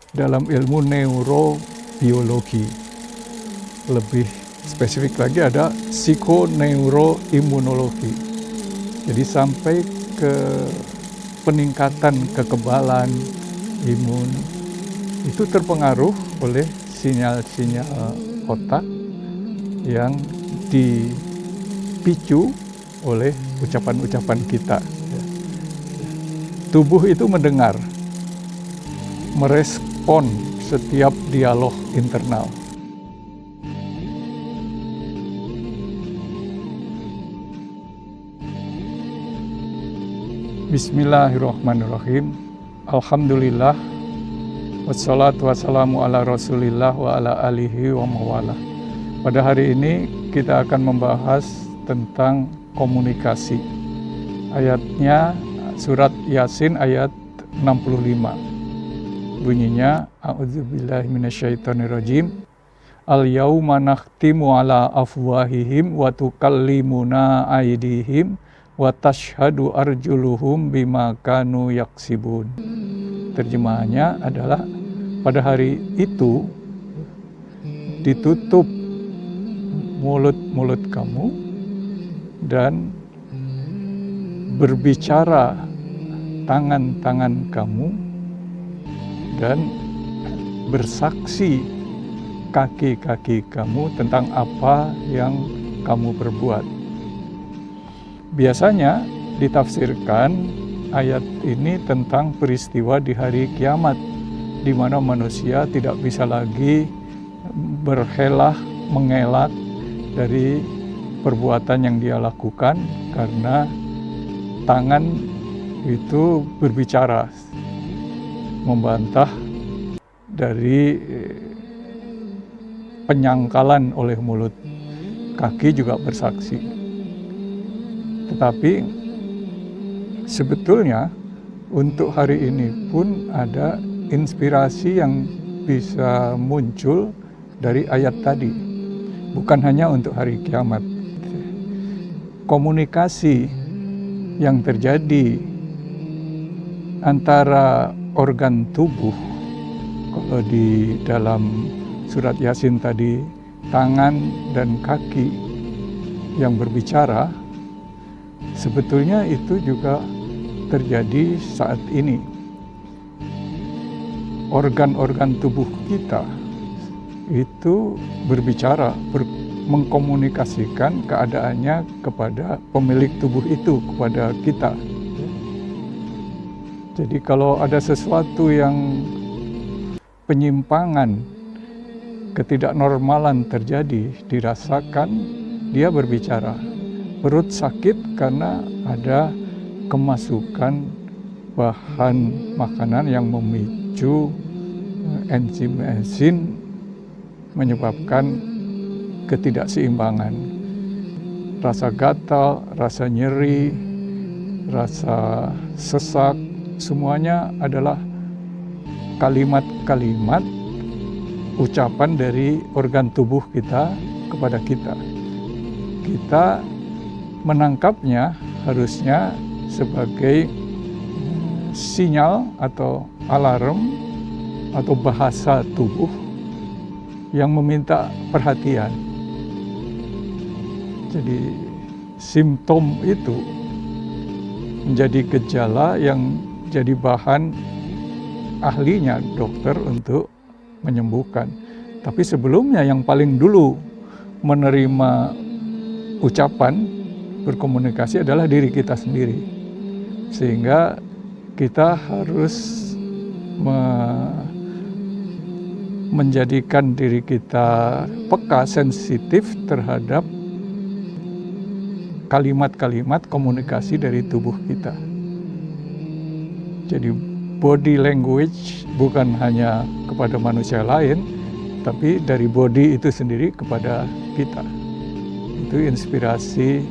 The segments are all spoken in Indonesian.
dalam ilmu neurobiologi. Lebih spesifik lagi ada psikoneuroimunologi. Jadi sampai ke peningkatan kekebalan imun itu terpengaruh oleh sinyal-sinyal otak yang dipicu oleh ucapan-ucapan kita. Tubuh itu mendengar, merespon setiap dialog internal. Bismillahirrahmanirrahim. Alhamdulillah. Wassalatu wassalamu ala rasulillah wa ala alihi wa mawalah. Pada hari ini kita akan membahas tentang komunikasi. Ayatnya surat Yasin ayat 65. Bunyinya, A'udzubillahi minasyaitonirrajim. Al-yauma nakhtimu ala afwahihim wa tukallimuna aydihim wa tashhadu arjuluhum bima kanu yaksibun. Terjemahannya adalah pada hari itu ditutup mulut-mulut kamu dan berbicara tangan-tangan kamu dan bersaksi kaki-kaki kamu tentang apa yang kamu perbuat. Biasanya ditafsirkan ayat ini tentang peristiwa di hari kiamat, di mana manusia tidak bisa lagi mengelak dari perbuatan yang dia lakukan karena tangan itu berbicara, membantah dari penyangkalan oleh mulut. Kaki juga bersaksi. Tetapi sebetulnya untuk hari ini pun ada inspirasi yang bisa muncul dari ayat tadi. Bukan hanya untuk hari kiamat. Komunikasi yang terjadi antara organ tubuh, kalau di dalam surat Yasin tadi, tangan dan kaki yang berbicara, sebetulnya itu juga terjadi saat ini. Organ-organ tubuh kita itu berbicara, mengkomunikasikan keadaannya kepada pemilik tubuh itu, kepada kita. Jadi kalau ada sesuatu yang penyimpangan, ketidaknormalan terjadi, dirasakan, dia berbicara. Perut sakit karena ada kemasukan bahan makanan yang memicu enzim menyebabkan ketidakseimbangan. Rasa gatal, rasa nyeri, rasa sesak, semuanya adalah kalimat-kalimat ucapan dari organ tubuh kita kepada kita. Kita menangkapnya harusnya sebagai sinyal atau alarm atau bahasa tubuh yang meminta perhatian. Jadi simptom itu menjadi gejala yang jadi bahan ahlinya dokter untuk menyembuhkan. Tapi sebelumnya yang paling dulu menerima ucapan berkomunikasi adalah diri kita sendiri. Sehingga kita harus menjadikan diri kita peka, sensitif terhadap kalimat-kalimat komunikasi dari tubuh kita. Jadi body language bukan hanya kepada manusia lain, tapi dari body itu sendiri kepada kita. Itu inspirasi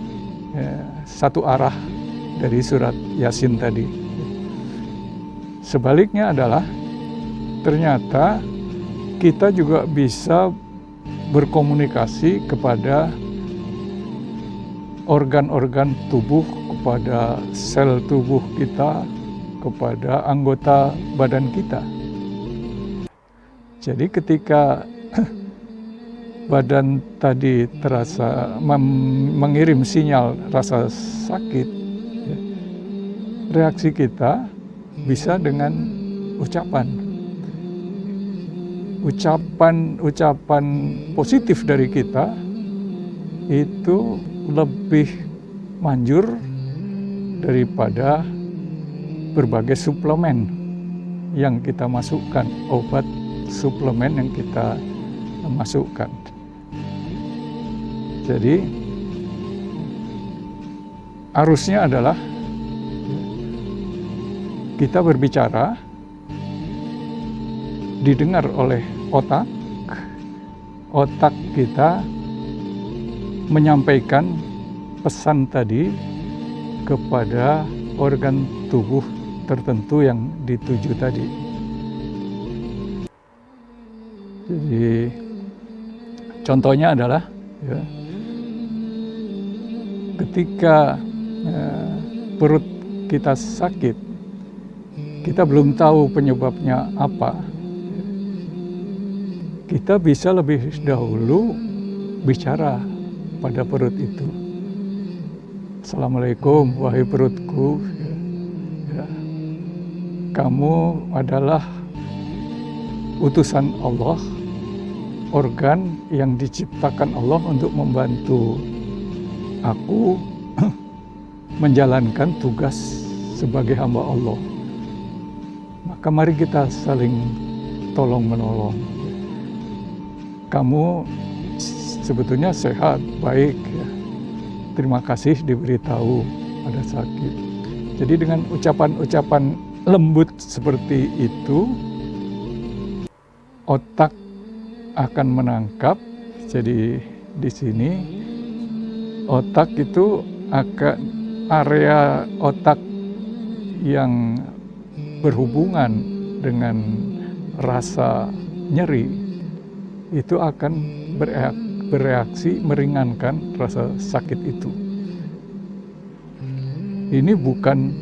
satu arah dari surat Yasin tadi. Sebaliknya adalah ternyata kita juga bisa berkomunikasi kepada organ-organ tubuh, kepada sel tubuh kita, kepada anggota badan kita. Jadi ketika badan tadi terasa mengirim sinyal rasa sakit, ya, reaksi kita bisa dengan ucapan positif dari kita itu lebih manjur daripada berbagai suplemen yang kita masukkan, obat suplemen yang kita masukkan. Jadi arusnya adalah kita berbicara, didengar oleh otak kita menyampaikan pesan tadi kepada organ tubuh tertentu yang dituju tadi. Jadi contohnya adalah ya, ketika perut kita sakit, kita belum tahu penyebabnya apa, kita bisa lebih dahulu bicara pada perut itu. Assalamualaikum, wahai perutku, ya, kamu adalah utusan Allah, organ yang diciptakan Allah untuk membantu aku menjalankan tugas sebagai hamba Allah. Maka mari kita saling tolong-menolong. Kamu sebetulnya sehat, baik, ya. Terima kasih diberitahu ada sakit. Jadi dengan ucapan-ucapan lembut seperti itu, otak akan menangkap. Jadi di sini otak itu akan area otak yang berhubungan dengan rasa nyeri itu akan bereaksi meringankan rasa sakit itu. Ini bukan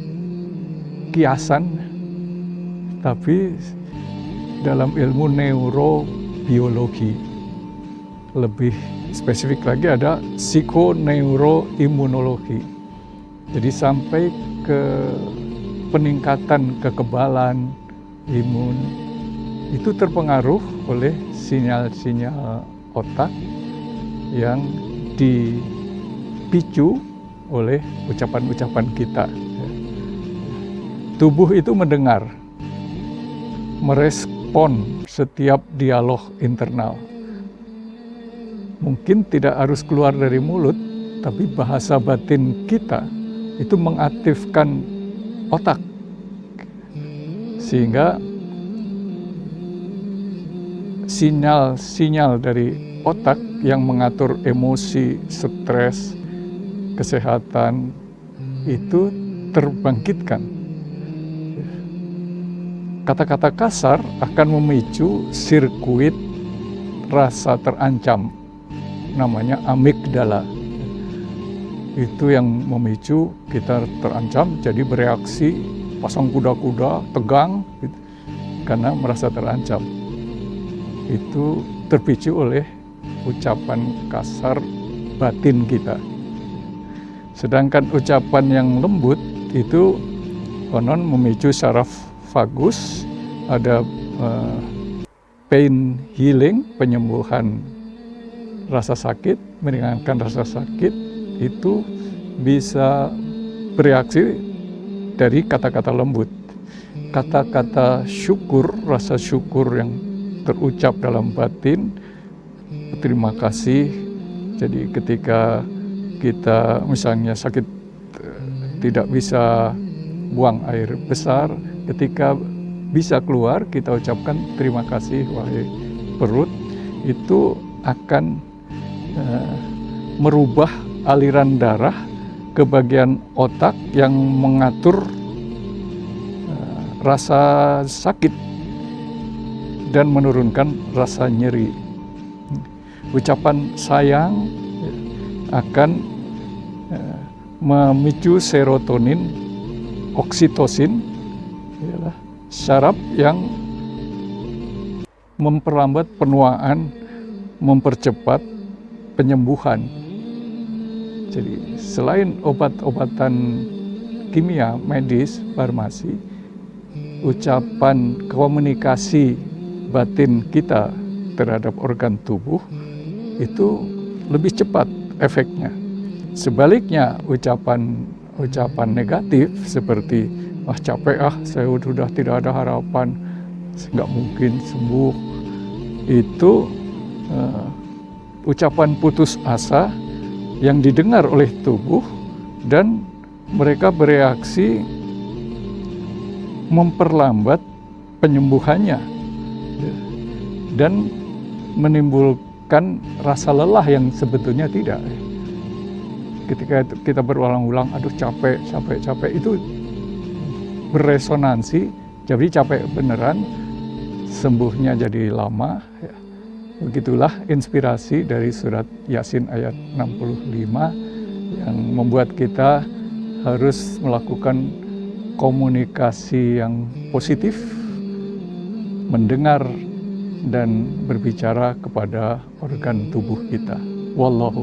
kiasan, tapi dalam ilmu neurobiologi. Lebih spesifik lagi ada psikoneuroimunologi. Jadi sampai ke peningkatan kekebalan imun itu terpengaruh oleh sinyal-sinyal otak yang dipicu oleh ucapan-ucapan kita. Tubuh itu mendengar, merespon setiap dialog internal. Mungkin tidak harus keluar dari mulut, tapi bahasa batin kita itu mengaktifkan otak. Sehingga sinyal-sinyal dari otak yang mengatur emosi, stres, kesehatan itu terbangkitkan. Kata-kata kasar akan memicu sirkuit rasa terancam, namanya amigdala. Itu yang memicu kita terancam, jadi bereaksi, pasang kuda-kuda, tegang, gitu, karena merasa terancam. Itu terpicu oleh ucapan kasar batin kita. Sedangkan ucapan yang lembut itu konon memicu saraf vagus, ada pain healing, penyembuhan rasa sakit, meringankan rasa sakit, itu bisa bereaksi dari kata-kata lembut. Kata-kata syukur, rasa syukur yang terucap dalam batin, terima kasih. Jadi ketika kita misalnya sakit, tidak bisa buang air besar, ketika bisa keluar, kita ucapkan terima kasih wahai perut, itu akan merubah aliran darah ke bagian otak yang mengatur rasa sakit dan menurunkan rasa nyeri. Ucapan sayang akan memicu serotonin, oksitosin, saraf yang memperlambat penuaan, mempercepat penyembuhan. Jadi selain obat-obatan kimia, medis, farmasi, ucapan komunikasi batin kita terhadap organ tubuh itu lebih cepat efeknya. Sebaliknya ucapan negatif seperti capek saya sudah tidak ada harapan, nggak mungkin sembuh, itu ucapan putus asa yang didengar oleh tubuh dan mereka bereaksi memperlambat penyembuhannya dan menimbulkan rasa lelah yang sebetulnya tidak. Ketika kita berulang-ulang, aduh capek, itu beresonansi, jadi capek beneran, sembuhnya jadi lama. Begitulah inspirasi dari surat Yasin ayat 65 yang membuat kita harus melakukan komunikasi yang positif, mendengar dan berbicara kepada organ tubuh kita. Wallahu